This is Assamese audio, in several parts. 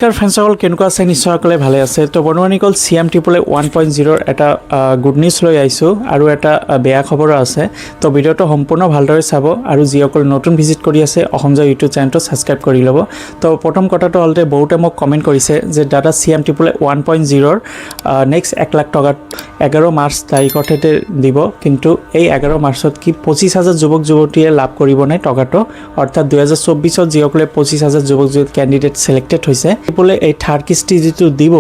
ফ্ৰেণ্ডসকল কেনেকুৱা আছে নিশ্চয় সকলে ভালে আছে তো বনুৱানীকল CM100 1.0 এটা গুড নিউজ লৈ আহিছোঁ আৰু এটা বেয়া খবৰ আছে তো ভিডিওটো সম্পূৰ্ণ ভালদৰে চাব আৰু যিসকল নতুন ভিজিট কৰি আছে অসম জয় ইউটিউব চেনেলটো সাবস্ক্ৰাইব কৰি ল'ব তো প্ৰথম কথাটো হ'লতে বহুতে মোক কমেন্ট কৰিছে যে দাদা CM100 1.0 নেক্সট 1 লাখ টকা 11 মাৰ্চ তাৰিখতে দিব কিন্তু এই 11 মাৰ্চত কি 25000 যুৱক যুৱতীয়ে লাভ কৰিব নাই টকাটো অৰ্থাৎ 2024 ত যিসকলে 25000 যুৱক যুৱতী ক্যান্ডিডেট সিলেক্টেড হৈছে বলে এই থাৰ্ড কিস্তি যেটো দিব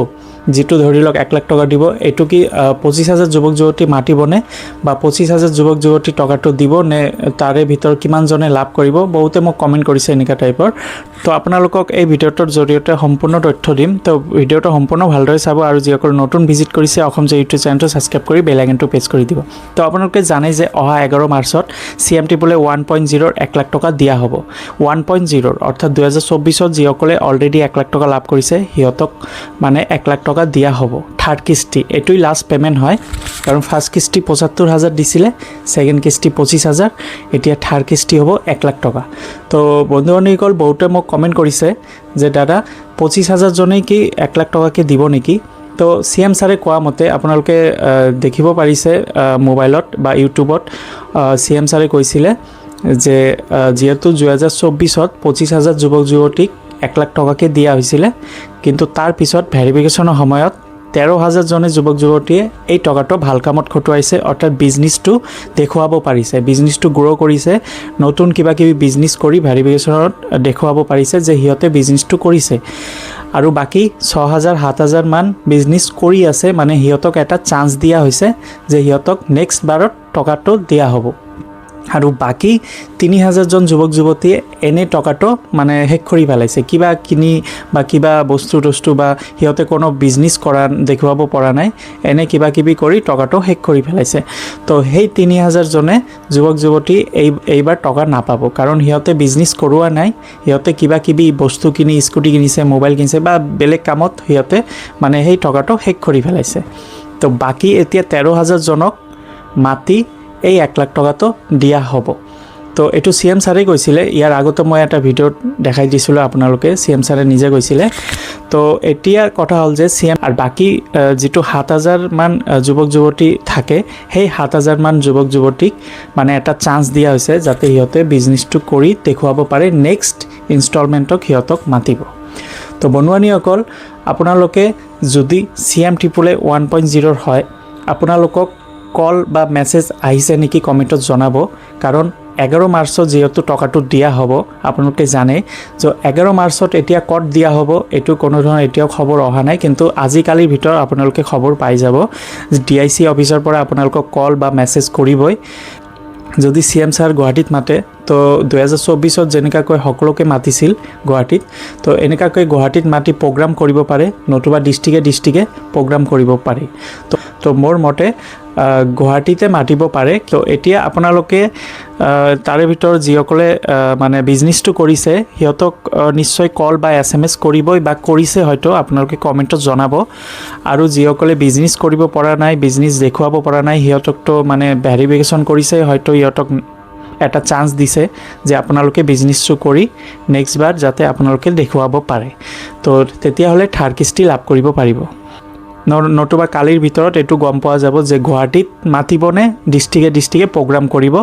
যেটো ধৰি লওক 1 লাখ টকা দিব এটো কি 25000 যুৱক যুৱতী মাটিবনে বা 25000 যুৱক যুৱতী টকাটো দিব নে তাৰে ভিতৰ কিমান জনে লাভ কৰিব বহুতে মোক কমেন্ট কৰিছে এনেকা টাইপৰ তো আপোনালোকক এই ভিডিওটোৰ জৰিয়তে সম্পূৰ্ণ তথ্য দিম তো ভিডিওটো সম্পূৰ্ণ ভালদৰে চাব আৰু যিসকল নতুন ভিজিট কৰিছে অসম জয় ইউটিউব চেনেলটো সাবস্ক্ৰাইব কৰি বেল আইকনটো প্ৰেছ কৰি দিব তো আপোনালোকে জানে যে অহা 11 মাৰ্চত CM100 1.0 1 লাখ টকা দিয়া হ'ব 1.0 অৰ্থাৎ 2024 ত যিসকলে অলৰেডি 1 লাখ টকা লাভ কৰিছে হিয়তক মানে 1 লাখ টকা দিয়া হ'ব থাৰ্ড কিস্তি এটোই লাষ্ট পেমেন্ট হয় কাৰণ ফাৰ্স্ট কিস্তি 75000 দিছিলে সেকেন্ড কিস্তি 25000 এতিয়া থাৰ্ড কিস্তি হ'ব 1 লাখ টকা তো বন্ধুসকল বহুতে মোক কমেন্ট কৰিছে যে দাদা 25000 জনে কি 1 লাখ টকা কে দিব নেকি তো CM সাৰে কোৱা মতে আপোনালোকে দেখিব পাৰিছে মোবাইলত বা ইউটিউবত CM সাৰে কৈছিলে যে যেহেতু 2024 ত 25000 যুৱক যুৱতীক 1 লাখ টকা কে দিয়া হৈছিল কিন্তু তাৰ পিছত ভেৰিফিকেশনৰ সময়ত 13000 জনে যুৱক যুৱতীয়ে এই টকাটো ভাল কামত খটুৱাইছে অৰ্থাৎ বিজনেছটো দেখুৱাব পাৰিছে বিজনেছটো গ্ৰো কৰিছে নতুন কিবা কিবি বিজনেছ কৰি ভেৰিফিকেশনত দেখুৱাব পাৰিছে যে হিয়তে বিজনেছটো কৰিছে আৰু বাকি 6000 7000 মান বিজনেছ কৰি আছে মানে হিয়তক এটা চান্স দিয়া হৈছে যে হিয়তক নেক্সট বাৰত টকাটো দিয়া হ'ব আৰু বাকি 3000 জন যুৱক যুৱতীয়ে এনে টকাটো মানে হেক কৰি পেলাইছে কিবা কিনি বা কিবা বস্তু বা হিয়তে কোনো বিজনেছ কৰা দেখুৱাব পৰা নাই এনে কিবা কিবি কৰি টকাটো হেক কৰি পেলাইছে তো সেই 3000 জনে যুৱক যুৱতী এইবাৰ টকা নাপাব কাৰণ হিয়তে বিজনেছ কৰোৱা নাই হিয়তে কিবা কিবি বস্তু কিনি স্কুটি কিনিছে মোবাইল কিনিছে বা বেলেগ কামত হিয়তে মানে সেই টকাটো হেক কৰি পেলাইছে তো বাকি এতিয়া 13000 জনক মাটি এই 1 লাখ টকা তো দিয়া হ'ব তো এটো CM সাৰে কৈছিলে ইয়াৰ আগতে মই এটা ভিডিওত দেখাই দিছিলো আপোনালোকে CM সাৰে নিজে কৈছিলে তো এতিয়া কথা হল যে CM আৰু বাকি যেটো 7000 মান যুৱক যুৱতী থাকে সেই 7000 মান যুৱক যুৱতীক মানে এটা চান্স দিয়া হৈছে যাতে হিয়তে বিজনেছটো কৰি দেখুৱাব পাৰে নেক্সট ইনষ্টলমেন্টক হিয়তক মাতিব তো বনুৱানীসকল আপোনালোকে যদি CM100 1.0 হয় আপোনালোকক কল বা মেসেজ আহিছে নেকি কমেন্টত জনাব কাৰণ 11 মাৰ্চত যেহেতু টকাটো দিয়া হ'ব আপোনালোকে জানে যে 11 মাৰ্চত এতিয়া কত দিয়া হ'ব এটো কোনো ধৰণৰ এতিয়াও খবৰ অহা নাই কিন্তু আজি কালিৰ ভিতৰ আপোনালোকে খবৰ পাই যাব DIC অফিচৰ পৰা আপোনালোকক কল বা মেসেজ কৰিবই যদি CM স্যাৰ গুৱাহাটীত মাতে তো 2024 ত যেনেকাকৈ সকলোকে মাতিছিল গুৱাহাটীত তো এনেকাকৈ গুৱাহাটীত মাতি প্ৰগ্ৰাম কৰিব পাৰে নতুবা ডিস্ট্ৰিক্টে প্ৰগ্ৰাম কৰিব পাৰে তো মোৰ মতে গুৱাহাটীতে মাতিব পাৰে তো এতিয়া আপোনালোকে তাৰে ভিতৰ যিসকলে মানে বিজনেছটো কৰিছে হিয়তক নিশ্চয় কল বা SMS কৰিবই বা কৰিছে হয়তো আপোনালোকে কমেন্টত জনাব আৰু যিসকলে বিজনেছ কৰিব পৰা নাই বিজনেছ দেখুৱাব পৰা নাই হিয়তক তো মানে ভেৰিফিকেশন কৰিছে হয়তো হিয়তক এটা চান্স দিছে যে আপোনালোকে বিজনেছটো কৰি নেক্সট বাৰ যাতে আপোনালোকে দেখুৱাব পাৰে তো তেতিয়া হলে থাৰ্ড কিস্তি লাভ কৰিব পাৰিব নতুবা কালিৰ ভিতৰত এটো গম পোৱা যাব যে গুৱাহাটীত মাতিবনে ডিস্ট্ৰিক্টে প্ৰগ্ৰাম কৰিব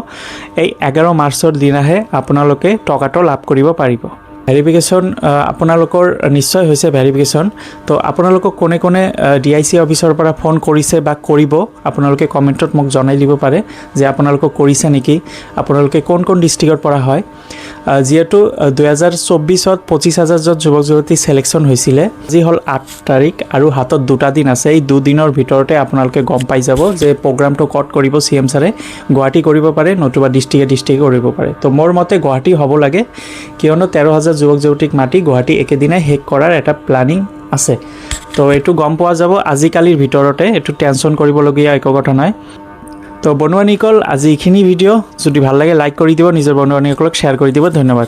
এই 11 মাৰ্চৰ দিনাহে আপোনালোকে টকাটো লাভ কৰিব পাৰিব ভেৰিফিকেশন আপোনালোকৰ নিশ্চয় হৈছে ভেৰিফিকেশন তো আপোনালোকক কোনে কোনে DIC অফিচৰ পৰা ফোন কৰিছে বা কৰিব আপোনালোকে কমেন্টত মোক জনাই দিব পাৰে যে আপোনালোকক কৰিছে নেকি আপোনালোকে কোন ডিস্ট্ৰিক্টৰ পৰা হয় যেহেতু 2024 ত 25000 জন যুৱক যুৱতী সিলেকশন হৈছিলে যি হল 8 তাৰিখ আৰু হাতত দুটা দিন আছে এই দুদিনৰ ভিতৰতে আপোনালোকে গম পাই যাব যে প্ৰগ্ৰামটো কত কৰিব CM সাৰে গুৱাহাটী কৰিব পাৰে নতুবা ডিস্ট্ৰিক্টে কৰিব পাৰে তো মোৰ মতে গুৱাহাটী হ'ব লাগে কিয়নো 13000 যুৱক যুৱতীক মাটি গুৱাহাটী একেদিনাই হেক কৰাৰ এটা প্ল্যানিং আছে তো এটো গম পোৱা যাব আজি কালিৰ ভিতৰতে এটো টেনচন কৰিবলগীয়া একো কথা নাই তো বনুৱানীকল আজি এইখিনি ভিডিও যদি ভাল লাগে লাইক কৰি দিব নিজৰ বনুৱানীসকলক শেয়াৰ কৰি দিব ধন্যবাদ